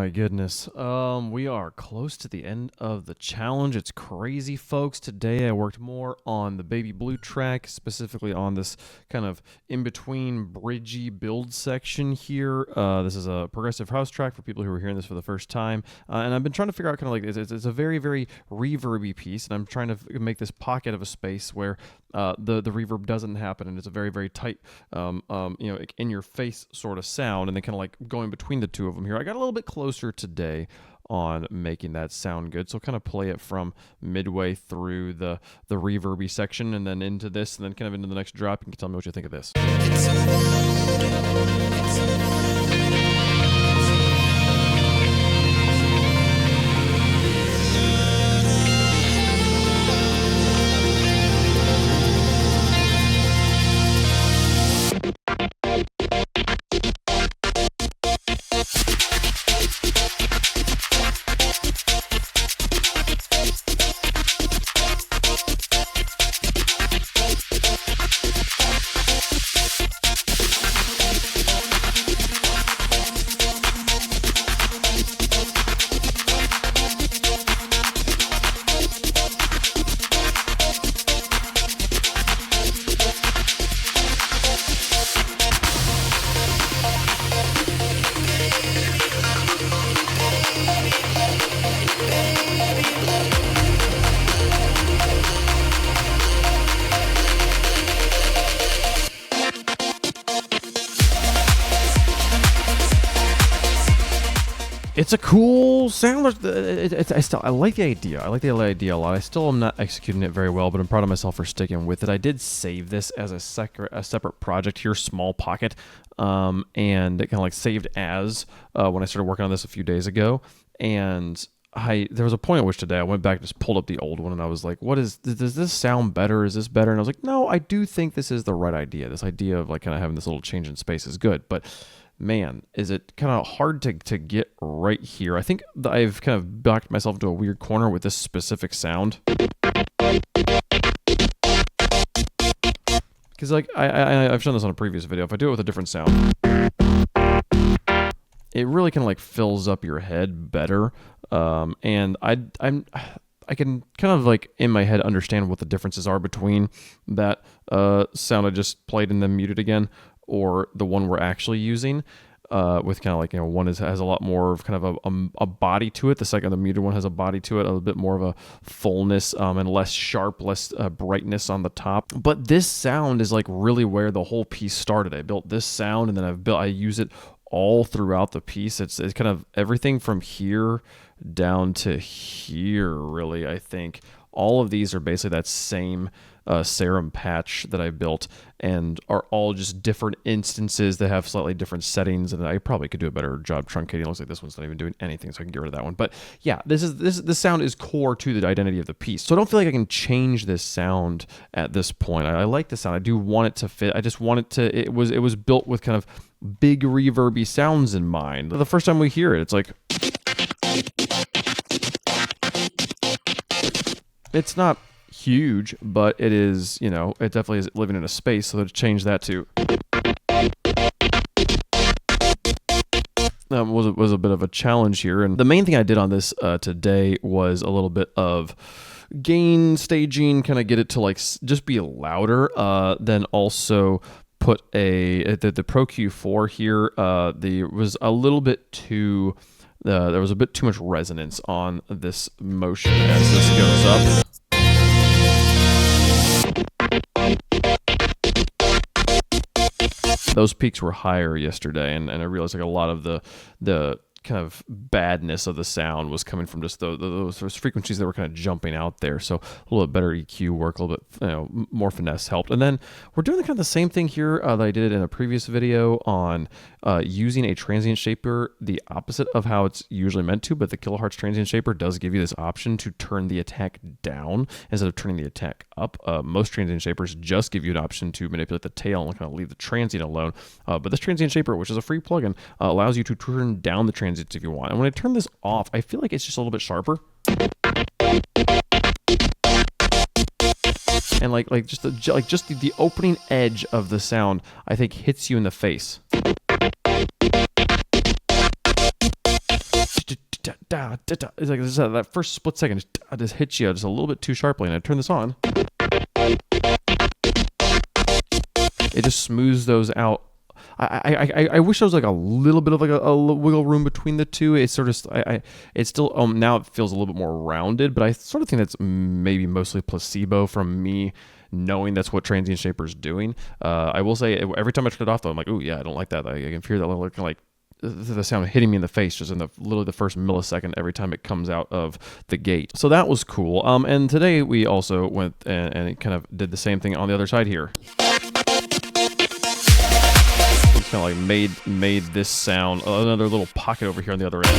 my goodness. We are close to the end of the challenge. It's crazy, folks. Today I worked more on the Baby Blue track, specifically on this kind of in-between bridgey build section here. This is a progressive house track for people who are hearing this for the first time. And I've been trying to figure out kind of like, it's a very, very reverby piece, and I'm trying to make this pocket of a space where the reverb doesn't happen, and it's a very, very tight, in your face sort of sound, and then kind of like going between the two of them here. I got a little bit closer today on making that sound good, so kind of play it from midway through the reverby section and then into this, and then kind of into the next drop. You can tell me what you think of this. It's a cool sound. I like the idea. I like the idea a lot. I still am not executing it very well, but I'm proud of myself for sticking with it. I did save this as a separate project here, small pocket, and it kind of like saved as when I started working on this a few days ago. And there was a point at which today I went back and just pulled up the old one, and I was like, does this sound better? Is this better? And I was like, no, I do think this is the right idea. This idea of like kind of having this little change in space is good, but man, is it kind of hard to get right here. I think I've kind of backed myself into a weird corner with this specific sound. Because like I've shown this on a previous video. If I do it with a different sound, it really kind of like fills up your head better. And I can kind of like in my head understand what the differences are between that sound I just played and then muted again, or the one we're actually using, with kind of like, one has a lot more of kind of a body to it. The muted one has a body to it, a little bit more of a fullness, and less sharp, less brightness on the top. But this sound is like really where the whole piece started. I built this sound, and then I use it all throughout the piece. It's kind of everything from here down to here, really. I think all of these are basically that same serum patch that I built, and are all just different instances that have slightly different settings, and I probably could do a better job truncating. It looks like this one's not even doing anything, so I can get rid of that one. But yeah, this sound is core to the identity of the piece, so I don't feel like I can change this sound at this point. I like the sound. I do want it to fit. I just want it to, it was built with kind of big reverby sounds in mind. The first time we hear it, it's like, it's not huge, but it is, it definitely is living in a space, so to change that to was a bit of a challenge here. And the main thing I did on this today was a little bit of gain staging, kind of get it to like just be louder, then also put the Pro Q4 here, there was a little bit too there was a bit too much resonance on this motion as this goes up. Those peaks were higher yesterday, and I realized like a lot of the kind of badness of the sound was coming from just those frequencies that were kind of jumping out there. So a little bit better EQ work, a little bit more finesse helped. And then we're doing kind of the same thing here that I did in a previous video on using a transient shaper the opposite of how it's usually meant to, but the kilohertz transient shaper does give you this option to turn the attack down instead of turning the attack up. Most transient shapers just give you an option to manipulate the tail and kind of leave the transient alone. But this transient shaper, which is a free plugin, allows you to turn down the transient if you want. And when I turn this off, I feel like it's just a little bit sharper. And like just the opening edge of the sound, I think hits you in the face. da, da, da. It's like that first split second just hits you just a little bit too sharply. And I turn this on. It just smooths those out. I wish there was like a little bit of like a wiggle room between the two. It's sort of it's still now it feels a little bit more rounded, but I sort of think that's maybe mostly placebo from me knowing that's what Transient Shaper's doing. I will say every time I turn it off though, I'm like, oh yeah, I don't like that. I can hear that little like the sound hitting me in the face just in literally the first millisecond every time it comes out of the gate. So that was cool. And today we also went and kind of did the same thing on the other side here. Kind of like made this sound, another little pocket over here on the other end.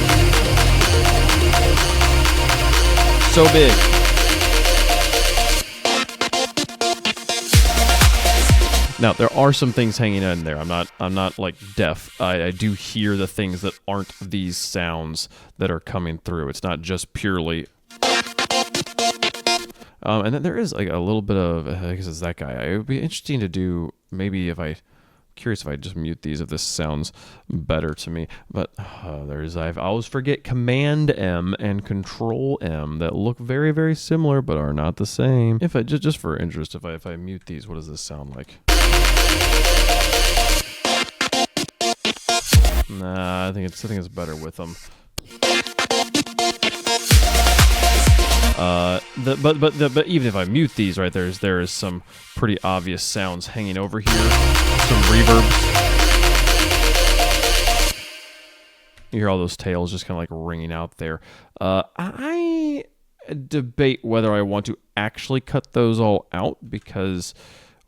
So big. Now there are some things hanging in there. I'm not like deaf. I do hear the things that aren't these sounds that are coming through. It's not just purely. And then there is like a little bit of, I guess it's that guy. It would be interesting to do maybe curious if I just mute these, if this sounds better to me. But I always forget Command M and Control M that look very, very similar but are not the same. If I just for interest, if I mute these, what does this sound like? Nah, I think it's better with them. But even if I mute these, right, there is some pretty obvious sounds hanging over here. Some reverbs. You hear all those tails just kind of like ringing out there. I debate whether I want to actually cut those all out because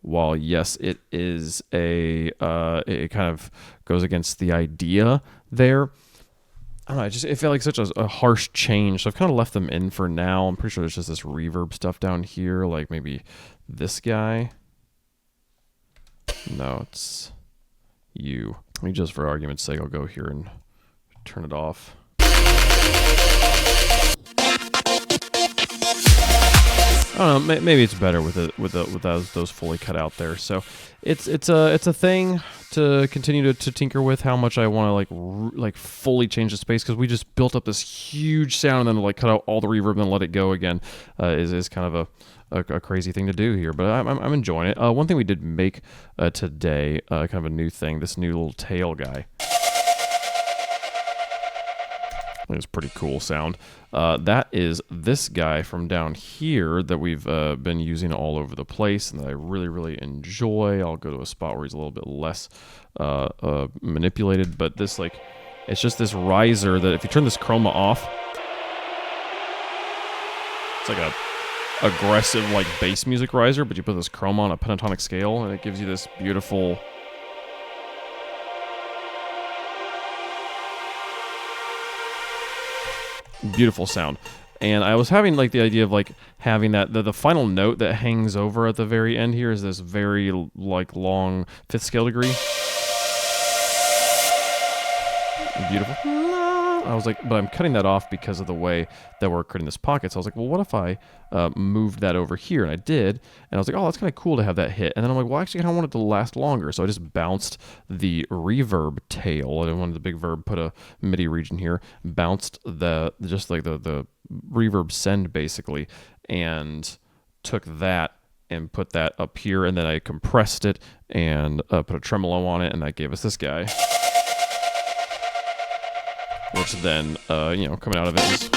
while yes, it is it kind of goes against the idea there. I don't know, it felt like such a harsh change, so I've kind of left them in for now. I'm pretty sure there's just this reverb stuff down here, like maybe this guy. No, it's you. Maybe just for argument's sake, I'll go here and turn it off. I don't know. Maybe it's better with those fully cut out there. So it's a thing to continue to tinker with. How much I want to like fully change the space because we just built up this huge sound and then to like cut out all the reverb and then let it go again is kind of a crazy thing to do here. But I'm enjoying it. One thing we did make today, kind of a new thing. This new little tail guy. It's a pretty cool sound. That is this guy from down here that we've been using all over the place and that I really, really enjoy. I'll go to a spot where he's a little bit less manipulated, but this it's just this riser that if you turn this chroma off, it's like a aggressive like bass music riser, but you put this chroma on a pentatonic scale and it gives you this beautiful sound. And I was having like the idea of like having that the final note that hangs over at the very end here is this very like long fifth scale degree. Beautiful. I was like, but I'm cutting that off because of the way that we're creating this pocket. So I was like, well, what if I moved that over here? And I did. And I was like, oh, that's kind of cool to have that hit. And then I'm like, well, actually, I kind of want it to last longer. So I just bounced the reverb tail. I wanted the big verb, put a MIDI region here, bounced the reverb send basically, and took that and put that up here. And then I compressed it and put a tremolo on it. And that gave us this guy. Which then, coming out of it is...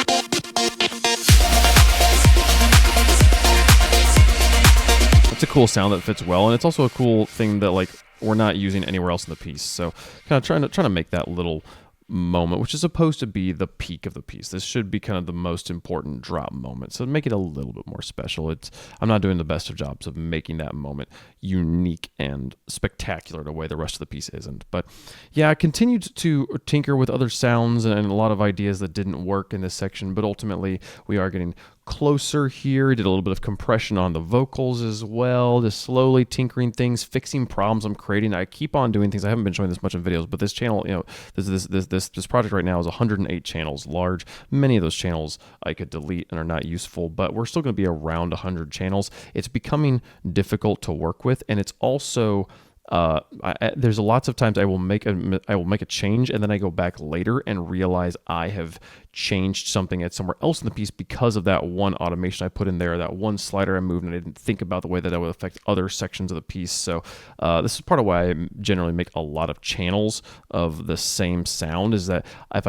It's a cool sound that fits well, and it's also a cool thing that, like, we're not using anywhere else in the piece. So kind of trying to make that little moment, which is supposed to be the peak of the piece. This should be kind of the most important drop moment. So make it a little bit more special. I'm not doing the best of jobs of making that moment unique and spectacular the way the rest of the piece isn't. But yeah, I continued to tinker with other sounds and a lot of ideas that didn't work in this section, but ultimately we are getting closer here. Did a little bit of compression on the vocals as well, just slowly tinkering things, fixing problems I'm creating. I keep on doing things. I haven't been showing this much in videos, but this channel, this project right now is 108 channels large. Many of those channels I could delete and are not useful, but we're still going to be around 100 channels. It's becoming difficult to work with, and it's also there's lots of times I will make a change, and then I go back later and realize I have changed something at somewhere else in the piece because of that one automation I put in there, that one slider I moved, and I didn't think about the way that would affect other sections of the piece. So this is part of why I generally make a lot of channels of the same sound, is that if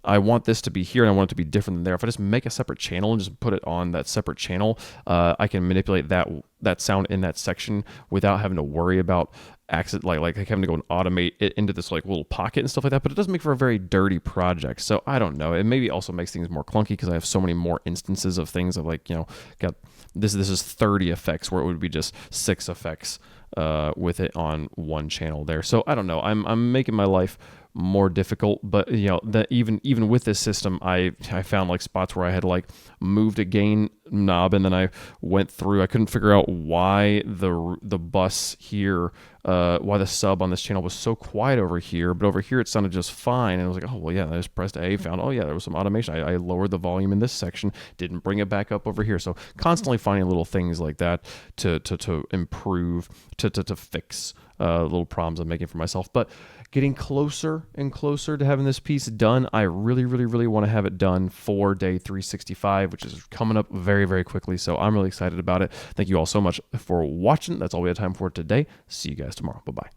I want this to be here and I want it to be different than there, if I just make a separate channel and just put it on that separate channel, I can manipulate that sound in that section without having to worry about like having to go and automate it into this like little pocket and stuff like that. But it does make for a very dirty project. So I don't know. It maybe also makes things more clunky because I have so many more instances of things of like, got this is 30 effects where it would be just 6 effects with it on one channel there. So I don't know. I'm making my life more difficult, but that even with this system, I found like spots where I had like moved a gain knob, and then I went through. I couldn't figure out why the bus here, why the sub on this channel was so quiet over here, but over here it sounded just fine. And I was like, oh well, yeah. I just pressed A, found there was some automation. I lowered the volume in this section, didn't bring it back up over here. So constantly finding little things like that to improve, to fix little problems I'm making for myself, but getting closer and closer to having this piece done. I really, really, really want to have it done for day 365, which is coming up very, very quickly. So I'm really excited about it. Thank you all so much for watching. That's all we have time for today. See you guys tomorrow. Bye-bye.